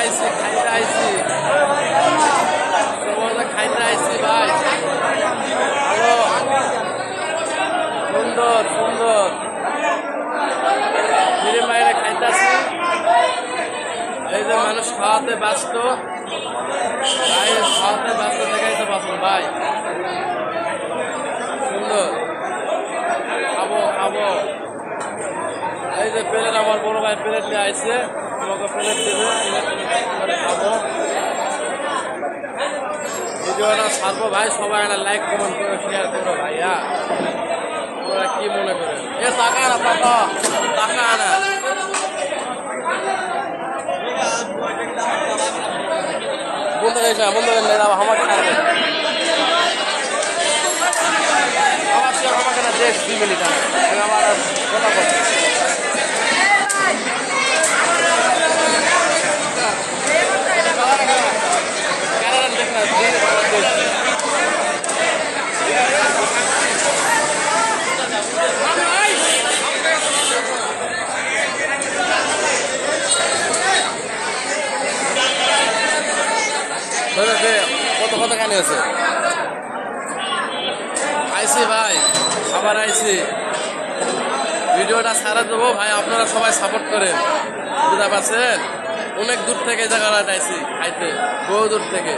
আইসি খাইতে আইসি খাইতে আইসি ভাই ভালো সুন্দর সুন্দর ফিরে বাইরে খাইতে আসি এই যে মানুষ খাওয়াতে ব্যস্ত ভাই খাওয়াতে ব্যস্ত থেকেই তো পছন্দ ভাই সুন্দর খাবো খাবো এই যে প্লেট আমার বড় ভাই প্লেট নিয়ে আইসে আমাকে প্লেট দেবে খাবো ভিডিওটা ছাড়বো ভাই সবাই একটা লাইক কমেন্ট করে শেয়ার করো ভাইয়া তোরা কি মনে করে এ টাকা না টাকা টাকা না বন্ধু গেছে বন্ধু আমাকে ছাড়বে আমাকে না দেখ 2 মিনিট আমার কথা বলছি কত কত কানে আছে আইসি ভাই আবার আইসি ভিডিওটা ছাড়া দেবো ভাই আপনারা সবাই সাপোর্ট করেন বুঝতে পারছেন অনেক দূর থেকে জায়গাটা আইসি খাইতে বহু দূর থেকে